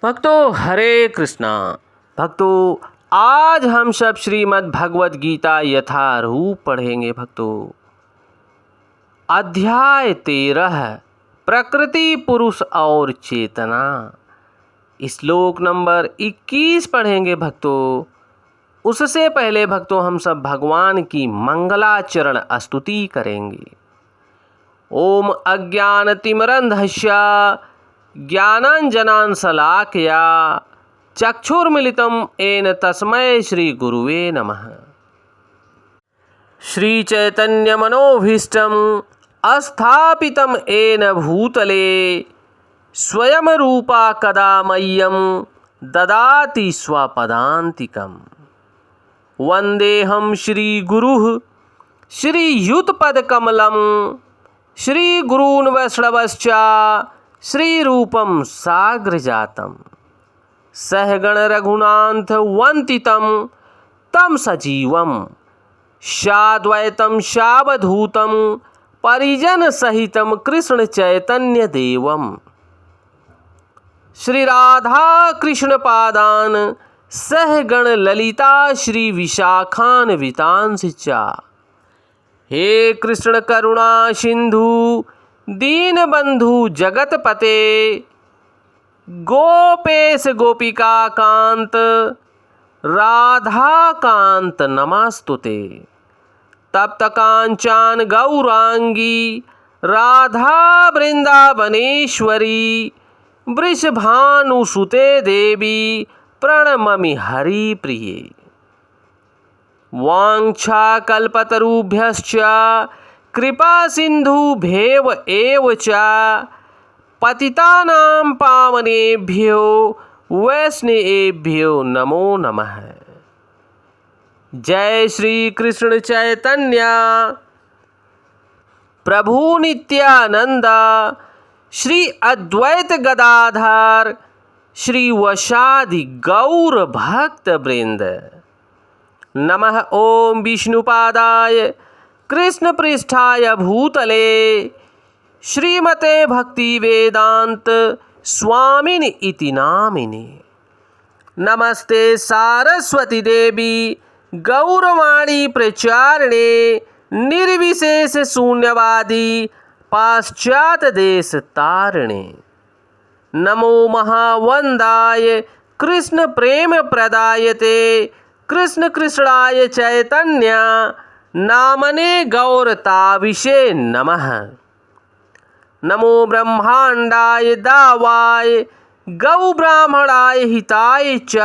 भक्तों हरे कृष्णा। भक्तों आज हम सब श्रीमद् भगवद गीता यथारूप पढ़ेंगे। भक्तों अध्याय 13 प्रकृति पुरुष और चेतना, श्लोक नंबर 21 पढ़ेंगे। भक्तों उससे पहले भक्तों हम सब भगवान की मंगलाचरण स्तुति करेंगे। ओम अज्ञानतिमिरन्धस्य ज्ञानाञ्जनाशलाकया चक्षुर्मिलितं येन तस्मै श्रीगुरुवे नमः। श्रीचैतन्यमनोभीष्टं स्थापितं येन भूतले स्वयं रूपा कदा मह्यं ददाति स्वपदान्तिकम्। वन्देऽहं श्रीगुरुः श्रीयुतपदकमलं श्रीगुरून् वैष्णवश्च श्रीरूपं साग्रजातं सहगण रघुनाथ वन्दितं तं सजीवं साद्वैतं सावधूतं परिजन सहितं कृष्ण चैतन्य देवं श्री राधा कृष्ण पादान सहगण ललिता श्री विशाखान्वितांश्च च। हे कृष्ण करुणा सिंधु दीनबंधु जगतपते गोपेश गोपिका कांत राधा कांत नमस्तुते। तप्त कांचन गौरांगी राधा वृंदावनेश्वरी वृषभानुसुते देवी प्रणममि हरिप्रिये। वाञ्छाकल्पतरुभ्यश्च कृपा सिन्धुभ्येव एव च पतितानां पावनेभ्यो वैष्णवेभ्यो नमो नमः। जय श्री कृष्ण चैतन्य प्रभु नित्यानंद श्री अद्वैत गदाधर श्री वशादि गौर भक्त वृंद। नमः ओम विष्णुपादाय कृष्ण पृष्ठाय भूतले श्रीमते भक्ति वेदांत स्वामिनि इति नामिने। नमस्ते सारस्वती देवी गौरवाणी प्रचारिणे निर्विशेष शून्यवादी पाश्चात्य देश तारिणे। नमो महावंदाय कृष्ण प्रेम प्रदायते कृष्ण कृष्णाय चैतन्य नामने गौरताविषे नमः। नमो ब्रह्मांडाय दावाय गौ ब्राह्मणाय हिताय च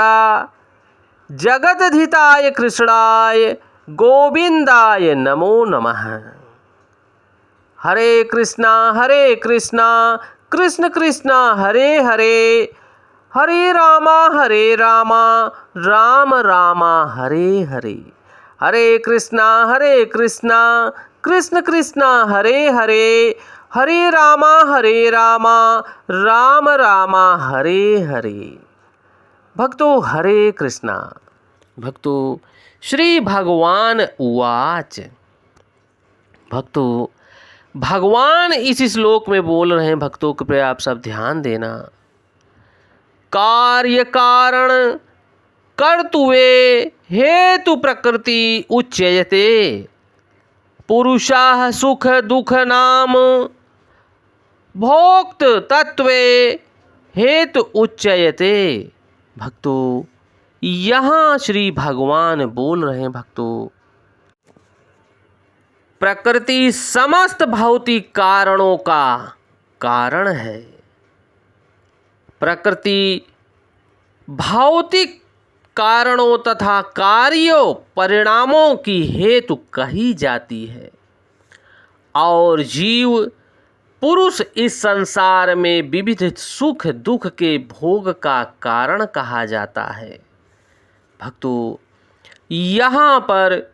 जगदधिताय कृष्णाय गोविंदाय नमो नमः। हरे कृष्णा कृष्ण कृष्णा हरे हरे हरे रामा राम राम हरे हरे। हरे कृष्णा कृष्ण कृष्णा हरे हरे हरे राम राम राम हरे हरे। भक्तों हरे कृष्णा। भक्तों श्री भगवान उवाच। भक्तों भगवान इस श्लोक में बोल रहे हैं। भक्तों कृपया आप सब ध्यान देना। कार्य कारण कर्तुवे हेतु प्रकृति उच्यते पुरुषाः सुख दुख नाम भोक्त तत्वे हेतु उच्यते। भक्तों यहाँ श्री भगवान बोल रहे हैं। भक्तों प्रकृति समस्त भौतिक कारणों का कारण है। प्रकृति भौतिक कारणों तथा कार्यों परिणामों की हेतु कही जाती है और जीव पुरुष इस संसार में विविध सुख दुख के भोग का कारण कहा जाता है। भक्तों यहाँ पर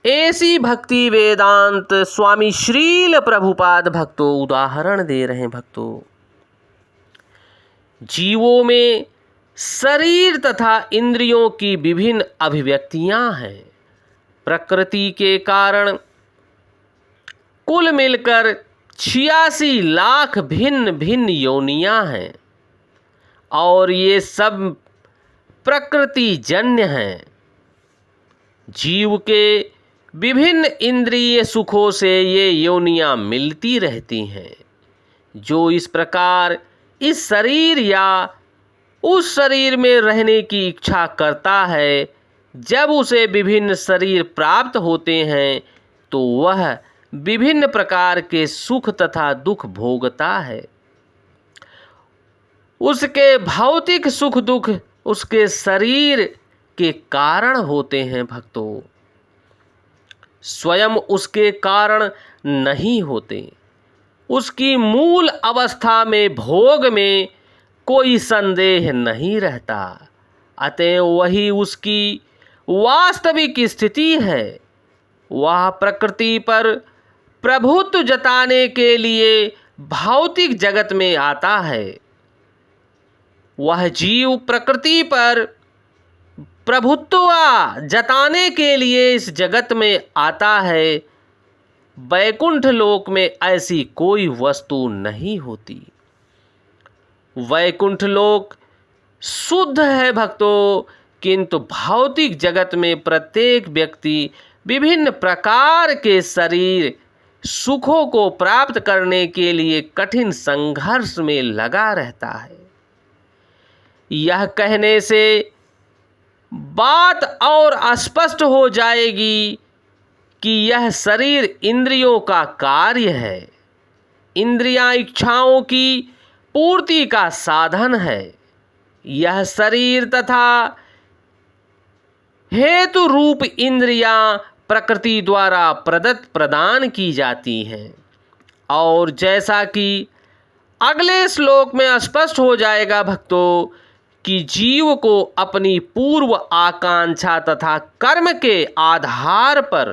ऐसी भक्ति वेदांत स्वामी श्रील प्रभुपाद भक्तों उदाहरण दे रहे हैं। भक्तों जीवों में शरीर तथा इंद्रियों की विभिन्न अभिव्यक्तियां हैं। प्रकृति के कारण कुल मिलकर 86 लाख भिन्न भिन्न योनियां हैं और ये सब प्रकृति जन्य हैं। जीव के विभिन्न इंद्रिय सुखों से ये योनियां मिलती रहती हैं। जो इस प्रकार इस शरीर या उस शरीर में रहने की इच्छा करता है, जब उसे विभिन्न शरीर प्राप्त होते हैं तो वह विभिन्न प्रकार के सुख तथा दुख भोगता है। उसके भौतिक सुख दुख उसके शरीर के कारण होते हैं भक्तों, स्वयं उसके कारण नहीं होते। उसकी मूल अवस्था में भोग में कोई संदेह नहीं रहता, अतः वही उसकी वास्तविक स्थिति है। वह प्रकृति पर प्रभुत्व जताने के लिए भौतिक जगत में आता है। वह जीव प्रकृति पर प्रभुत्व जताने के लिए इस जगत में आता है। वैकुंठ लोक में ऐसी कोई वस्तु नहीं होती। वैकुंठ लोक शुद्ध है भक्तों, किंतु भौतिक जगत में प्रत्येक व्यक्ति विभिन्न प्रकार के शरीर सुखों को प्राप्त करने के लिए कठिन संघर्ष में लगा रहता है। यह कहने से बात और स्पष्ट हो जाएगी कि यह शरीर इंद्रियों का कार्य है। इंद्रियां इच्छाओं की पूर्ति का साधन है। यह शरीर तथा हेतु रूप इंद्रियां प्रकृति द्वारा प्रदत्त प्रदान की जाती हैं। और जैसा कि अगले श्लोक में स्पष्ट हो जाएगा भक्तों कि जीव को अपनी पूर्व आकांक्षा तथा कर्म के आधार पर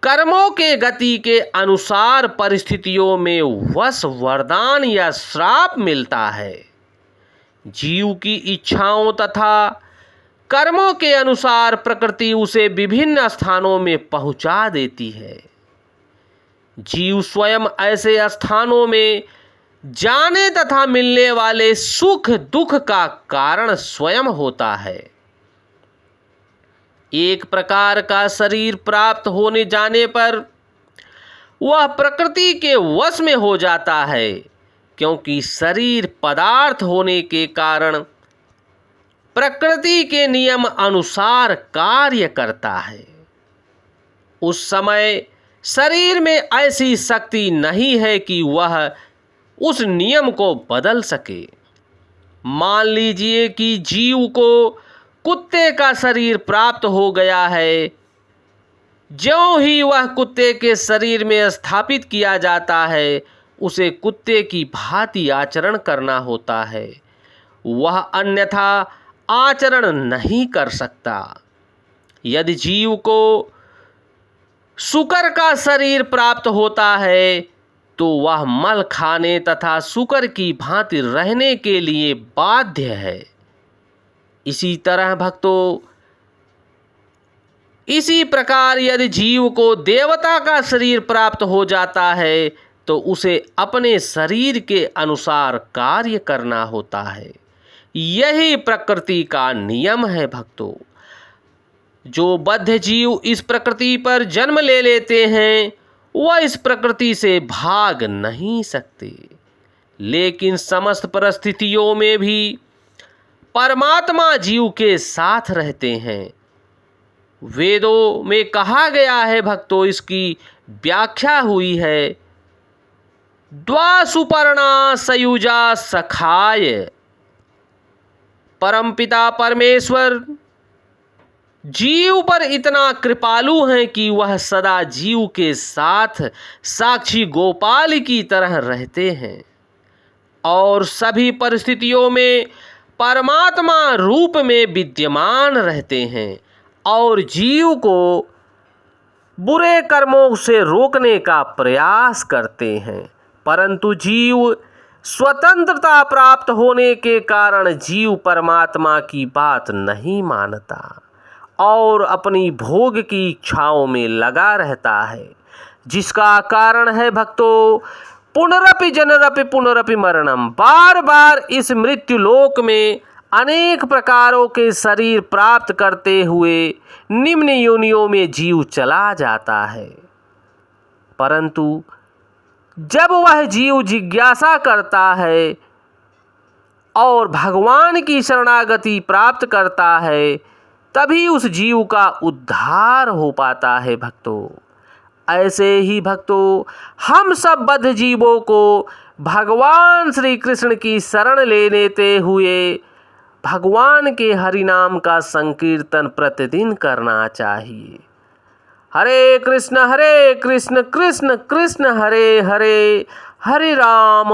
कर्मों के गति के अनुसार परिस्थितियों में वश वरदान या श्राप मिलता है। जीव की इच्छाओं तथा कर्मों के अनुसार प्रकृति उसे विभिन्न स्थानों में पहुंचा देती है। जीव स्वयं ऐसे स्थानों में जाने तथा मिलने वाले सुख दुख का कारण स्वयं होता है। एक प्रकार का शरीर प्राप्त होने जाने पर वह प्रकृति के वश में हो जाता है, क्योंकि शरीर पदार्थ होने के कारण प्रकृति के नियम अनुसार कार्य करता है। उस समय शरीर में ऐसी शक्ति नहीं है कि वह उस नियम को बदल सके। मान लीजिए कि जीव को कुत्ते का शरीर प्राप्त हो गया है। ज्यों ही वह कुत्ते के शरीर में स्थापित किया जाता है, उसे कुत्ते की भांति आचरण करना होता है। वह अन्यथा आचरण नहीं कर सकता। यदि जीव को शूकर का शरीर प्राप्त होता है तो वह मल खाने तथा शूकर की भांति रहने के लिए बाध्य है। इसी तरह भक्तों, इसी प्रकार यदि जीव को देवता का शरीर प्राप्त हो जाता है तो उसे अपने शरीर के अनुसार कार्य करना होता है। यही प्रकृति का नियम है भक्तों। जो बद्ध जीव इस प्रकृति पर जन्म ले लेते हैं वह इस प्रकृति से भाग नहीं सकते, लेकिन समस्त परिस्थितियों में भी परमात्मा जीव के साथ रहते हैं। वेदों में कहा गया है भक्तों, इसकी व्याख्या हुई है, द्वा सुपर्णा सयुजा सखाय। परमपिता परमेश्वर जीव पर इतना कृपालु हैं कि वह सदा जीव के साथ साक्षी गोपाल की तरह रहते हैं और सभी परिस्थितियों में परमात्मा रूप में विद्यमान रहते हैं और जीव को बुरे कर्मों से रोकने का प्रयास करते हैं। परंतु जीव स्वतंत्रता प्राप्त होने के कारण जीव परमात्मा की बात नहीं मानता और अपनी भोग की इच्छाओं में लगा रहता है, जिसका कारण है भक्तों पुनरपि जनरपि पुनरपि मरणम, बार बार इस मृत्यु लोक में अनेक प्रकारों के शरीर प्राप्त करते हुए निम्न योनियों में जीव चला जाता है। परंतु जब वह जीव जिज्ञासा करता है और भगवान की शरणागति प्राप्त करता है, तभी उस जीव का उद्धार हो पाता है भक्तों। ऐसे ही भक्तों, हम सब बद्ध जीवों को भगवान श्री कृष्ण की शरण ले लेते हुए भगवान के हरि नाम का संकीर्तन प्रतिदिन करना चाहिए। हरे कृष्ण कृष्ण कृष्ण हरे हरे, हरे राम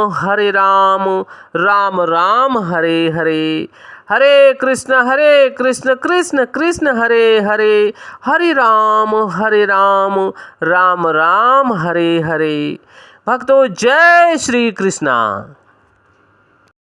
राम राम हरे हरे, हरे कृष्ण कृष्ण कृष्ण हरे हरे, हरे राम राम राम हरे हरे। भक्तों, जय श्री कृष्णा।